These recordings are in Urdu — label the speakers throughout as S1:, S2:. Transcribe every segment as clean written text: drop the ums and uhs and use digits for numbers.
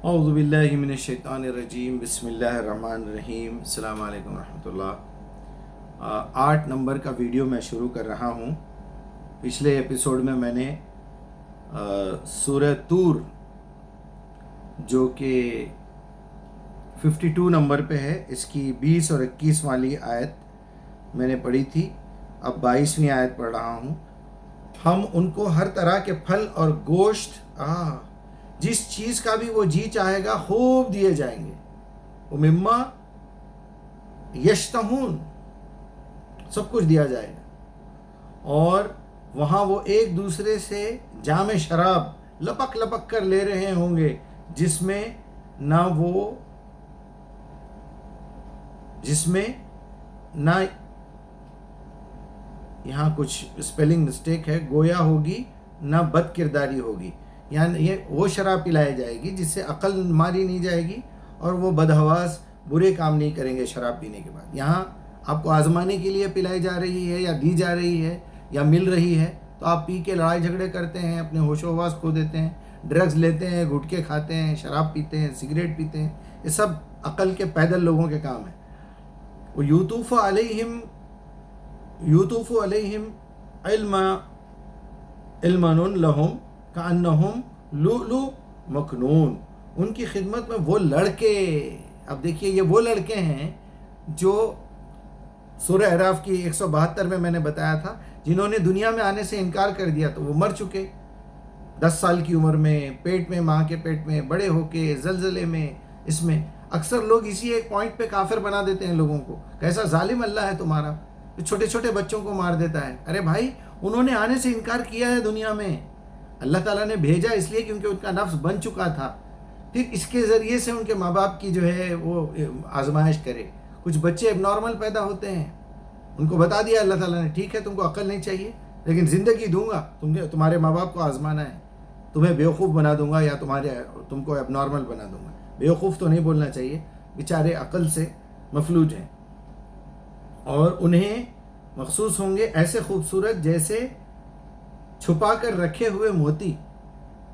S1: اعوذ باللہ من الشیطان الرجیم، بسم اللہ الرحمن الرحیم، السلام علیکم ورحمۃ اللہ۔ 8 نمبر کا ویڈیو میں شروع کر رہا ہوں۔ پچھلے ایپیسوڈ میں نے سورہ طور جو کہ 52 نمبر پہ ہے، اس کی 20 اور 21 والی آیت میں نے پڑھی تھی۔ اب 22ویں آیت پڑھ رہا ہوں۔ ہم ان کو ہر طرح کے پھل اور گوشت جس چیز کا بھی وہ جی چاہے گا خوب دیے جائیں گے۔ وہ مما یشتہون، سب کچھ دیا جائے گا، اور وہاں وہ ایک دوسرے سے جام شراب لپک لپک کر لے رہے ہوں گے، جس میں نہ یہاں کچھ اسپیلنگ مسٹیک ہے، گویا ہوگی نہ بد کرداری ہوگی، یعنی یہ وہ شراب پلائی جائے گی جس سے عقل ماری نہیں جائے گی، اور وہ بدحواس برے کام نہیں کریں گے شراب پینے کے بعد۔ یہاں آپ کو آزمانے کے لیے پلائی جا رہی ہے یا دی جا رہی ہے یا مل رہی ہے، تو آپ پی کے لڑائی جھگڑے کرتے ہیں، اپنے ہوش و حواس کھو دیتے ہیں، ڈرگز لیتے ہیں، گھٹکے کھاتے ہیں، شراب پیتے ہیں، سگریٹ پیتے ہیں۔ یہ سب عقل کے پیدل لوگوں کے کام ہیں۔ وہ یوطوف علیہم علمن لہم کأنہم لؤلؤ مکنون، ان کی خدمت میں وہ لڑکے، اب دیکھیے یہ وہ لڑکے ہیں جو سورہ اعراف کی 172 میں نے بتایا تھا، جنہوں نے دنیا میں آنے سے انکار کر دیا تو وہ مر چکے 10 سال کی عمر میں، پیٹ میں، ماں کے پیٹ میں بڑے ہو کے، زلزلے میں۔ اس میں اکثر لوگ اسی ایک پوائنٹ پہ کافر بنا دیتے ہیں لوگوں کو، کیسا ظالم اللہ ہے تمہارا، جو چھوٹے چھوٹے بچوں کو مار دیتا ہے۔ ارے بھائی، انہوں نے آنے سے انکار کیا ہے دنیا میں، اللہ تعالیٰ نے بھیجا اس لیے کیونکہ ان کا نفس بن چکا تھا، پھر اس کے ذریعے سے ان کے ماں باپ کی جو ہے وہ آزمائش کرے۔ کچھ بچے اب نارمل پیدا ہوتے ہیں، ان کو بتا دیا اللہ تعالیٰ نے، ٹھیک ہے تم کو عقل نہیں چاہیے لیکن زندگی دوں گا، تمہارے ماں باپ کو آزمانا ہے، تمہیں بیوقوف بنا دوں گا یا تم کو اب نارمل بنا دوں گا۔ بیوقوف تو نہیں بولنا چاہیے، بیچارے عقل سے مفلوج ہیں، اور انہیں مخصوص ہوں گے ایسے خوبصورت جیسے چھپا کر رکھے ہوئے موتی،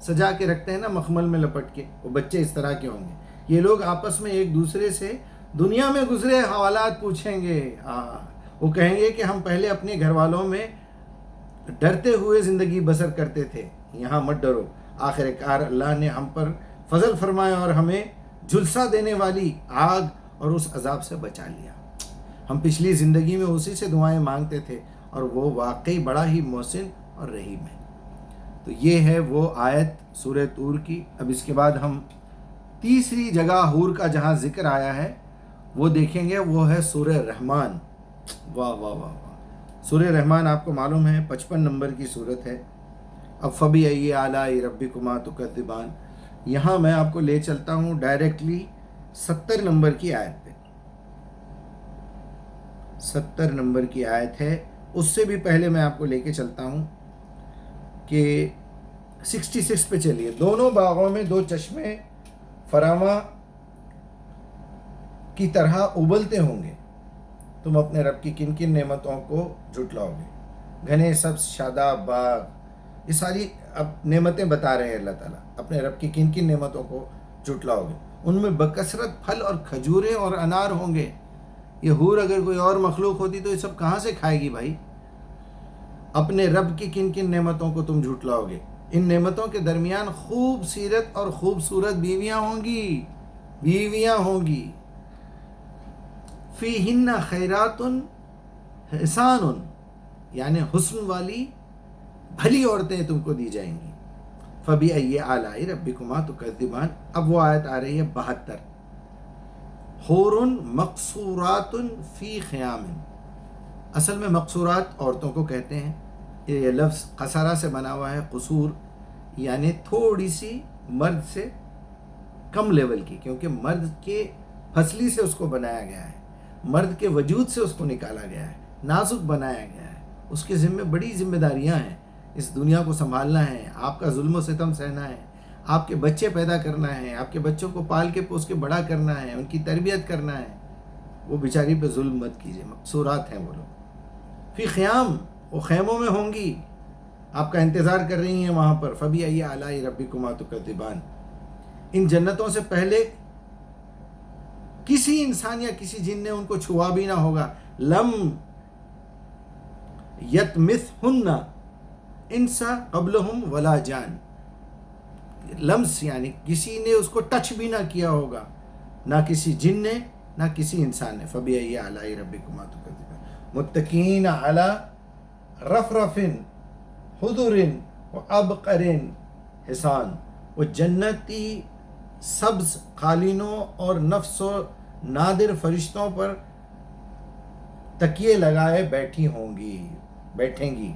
S1: سجا کے رکھتے ہیں نا مخمل میں لپٹ کے، وہ بچے اس طرح کے ہوں گے۔ یہ لوگ آپس میں ایک دوسرے سے دنیا میں گزرے حوالات پوچھیں گے۔ وہ کہیں گے کہ ہم پہلے اپنے گھر والوں میں ڈرتے ہوئے زندگی بسر کرتے تھے، یہاں مت ڈرو، آخر کار اللہ نے ہم پر فضل فرمایا اور ہمیں جھلسا دینے والی آگ اور اس عذاب سے بچا لیا۔ ہم پچھلی زندگی میں اسی سے دعائیں مانگتے تھے، اور وہ واقعی بڑا ہی محسن اور رحیم ہے۔ تو یہ ہے وہ آیت سورہ طور کی۔ اب اس کے بعد ہم تیسری جگہ حور کا جہاں ذکر آیا ہے وہ دیکھیں گے، وہ ہے سورہ رحمان۔ واہ واہ واہ واہ! سورہ رحمان آپ کو معلوم ہے 55 نمبر کی سورت ہے۔ اب فبأي آلاء ربكما تكذبان، یہاں میں آپ کو لے چلتا ہوں ڈائریکٹلی 70 نمبر کی آیت پہ۔ 70 نمبر کی آیت ہے، اس سے بھی پہلے میں آپ کو لے کے چلتا ہوں کہ 66 پہ چلیے۔ دونوں باغوں میں 2 چشمے فراواں کی طرح ابلتے ہوں گے، تم اپنے رب کی کن کن نعمتوں کو جھٹلاؤ گے۔ گھنے سبز شاداب باغ، یہ ساری اب نعمتیں بتا رہے ہیں اللہ تعالیٰ، اپنے رب کی کن کن نعمتوں کو جھٹلاؤ گے۔ ان میں بکثرت پھل اور کھجوریں اور انار ہوں گے۔ یہ حور اگر کوئی اور مخلوق ہوتی تو یہ سب کہاں سے کھائے گی بھائی؟ اپنے رب کی کن کن نعمتوں کو تم جھٹلاؤ گے۔ ان نعمتوں کے درمیان خوب سیرت اور خوبصورت بیویاں ہوں گی۔ فیہن خیرات حسان، یعنی حسن والی بھلی عورتیں تم کو دی جائیں گی۔ فبأي آلاء ربكما تكذبان، اب وہ آیت آ رہی ہے 72۔ حور مقصورات فی خیام، اصل میں مقصورات عورتوں کو کہتے ہیں، یہ لفظ قصارہ سے بنا ہوا ہے، قصور یعنی تھوڑی سی مرد سے کم لیول کی، کیونکہ مرد کے پھسلی سے اس کو بنایا گیا ہے، مرد کے وجود سے اس کو نکالا گیا ہے، نازک بنایا گیا ہے، اس کے ذمہ بڑی ذمہ داریاں ہیں، اس دنیا کو سنبھالنا ہے، آپ کا ظلم و ستم سہنا ہے، آپ کے بچے پیدا کرنا ہے، آپ کے بچوں کو پال کے پوس کے بڑا کرنا ہے، ان کی تربیت کرنا ہے۔ وہ بیچاری پہ ظلم مت کیجیے، مقصورات ہیں وہ لوگ۔ فی خیام، وہ خیموں میں ہوں گی، آپ کا انتظار کر رہی ہیں وہاں پر۔ فبأي آلاء ربكما تكذبان، ان جنتوں سے پہلے کسی انسان یا کسی جن نے ان کو چھوا بھی نہ ہوگا. لم یتمثہن انس قبلہم ولا جان. لمس یعنی کسی نے اس کو ٹچ بھی نہ کیا ہوگا، نہ کسی جن نے نہ کسی انسان نے. فبأي آلاء ربكما تكذبان متكئين على رفرف خضر وأبقر حسان. وہ جنتی سبز قالینوں اور نفس و نادر فرشتوں پر تکیے لگائے بیٹھیں گی.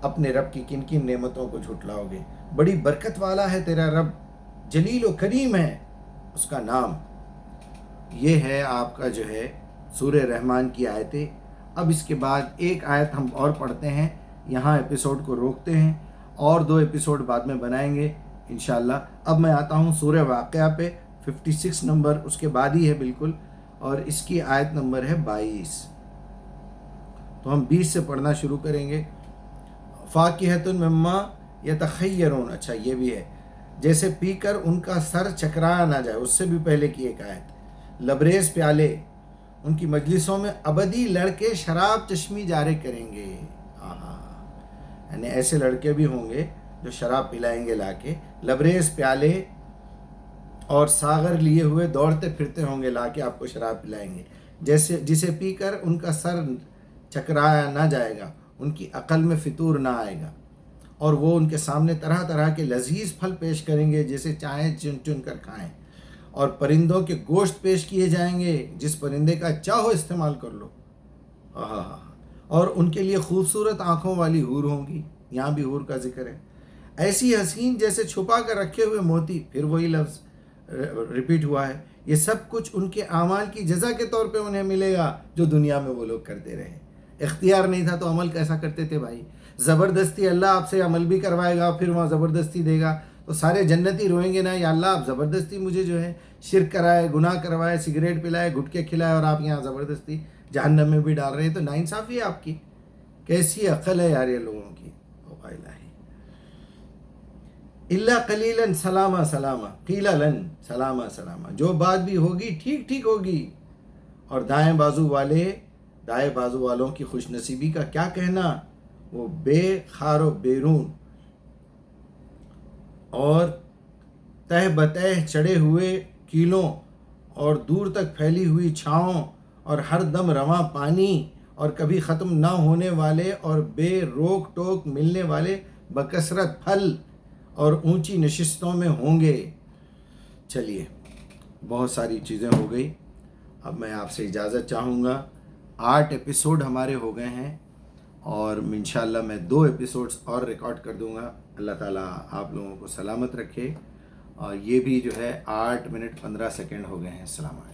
S1: اپنے رب کی کن کن نعمتوں کو جھٹلاؤ گے. بڑی برکت والا ہے تیرا رب، جلیل و کریم ہے اس کا نام. یہ ہے آپ کا جو ہے سورہ رحمان کی آیتیں. اب اس کے بعد ایک آیت ہم اور پڑھتے ہیں، یہاں ایپیسوڈ کو روکتے ہیں، اور 2 ایپیسوڈ بعد میں بنائیں گے انشاءاللہ. اب میں آتا ہوں سورہ واقعہ پہ، 56 نمبر اس کے بعد ہی ہے بالکل، اور اس کی آیت نمبر ہے 22. تو ہم 20 سے پڑھنا شروع کریں گے. فاکہۃ مما یتخیرون. اچھا یہ بھی ہے، جیسے پی کر ان کا سر چکرایا نہ جائے، اس سے بھی پہلے کی ایک آیت. لبریز پیالے، ان کی مجلسوں میں ابدی لڑکے شراب چشمی جاری کریں گے. یعنی ایسے لڑکے بھی ہوں گے جو شراب پلائیں گے لا کے. لبریز پیالے اور ساغر لیے ہوئے دوڑتے پھرتے ہوں گے، لا کے آپ کو شراب پلائیں گے. جسے پی کر ان کا سر چکرایا نہ جائے گا، ان کی عقل میں فطور نہ آئے گا. اور وہ ان کے سامنے طرح طرح کے لذیذ پھل پیش کریں گے، جسے چاہیں چن چن کر کھائیں. اور پرندوں کے گوشت پیش کیے جائیں گے، جس پرندے کا چاہو استعمال کر لو. اور ان کے لیے خوبصورت آنکھوں والی حور ہوں گی. یہاں بھی حور کا ذکر ہے. ایسی حسین جیسے چھپا کر رکھے ہوئے موتی. پھر وہی لفظ ریپیٹ ہوا ہے. یہ سب کچھ ان کے اعمال کی جزا کے طور پہ انہیں ملے گا جو دنیا میں وہ لوگ کرتے رہے. اختیار نہیں تھا تو عمل کیسا کرتے تھے بھائی؟ زبردستی اللہ آپ سے عمل بھی کروائے گا، پھر وہاں زبردستی دے گا تو سارے جنتی روئیں گے نا، یا اللہ آپ زبردستی مجھے جو ہے شرک کرائے، گناہ کروائے، سگریٹ پلائے، گٹکے کھلائے، اور آپ یہاں زبردستی جہنم میں بھی ڈال رہے ہیں. تو ناانصافی ہے آپ کی. کیسی عقل ہے یار یہ لوگوں کی. اللہ قلیلا سلامہ سلامہ قیل لن سلامہ سلامہ. جو بات بھی ہوگی ٹھیک ٹھیک ہوگی. اور دائیں بازو والوں کی خوش نصیبی کا کیا کہنا. وہ بے خار و بیرون اور تہ بتہ چڑھے ہوئے کیلوں اور دور تک پھیلی ہوئی چھاؤں اور ہر دم رواں پانی اور کبھی ختم نہ ہونے والے اور بے روک ٹوک ملنے والے بکثرت پھل اور اونچی نشستوں میں ہوں گے. چلیے بہت ساری چیزیں ہو گئی. اب میں آپ سے اجازت چاہوں گا. 8 ایپیسوڈ ہمارے ہو گئے ہیں، اور انشاءاللہ میں 2 ایپیسوڈز اور ریکارڈ کر دوں گا. اللہ تعالیٰ آپ لوگوں کو سلامت رکھے. اور یہ بھی جو ہے 8 منٹ 15 سیکنڈ ہو گئے ہیں. السلام علیکم.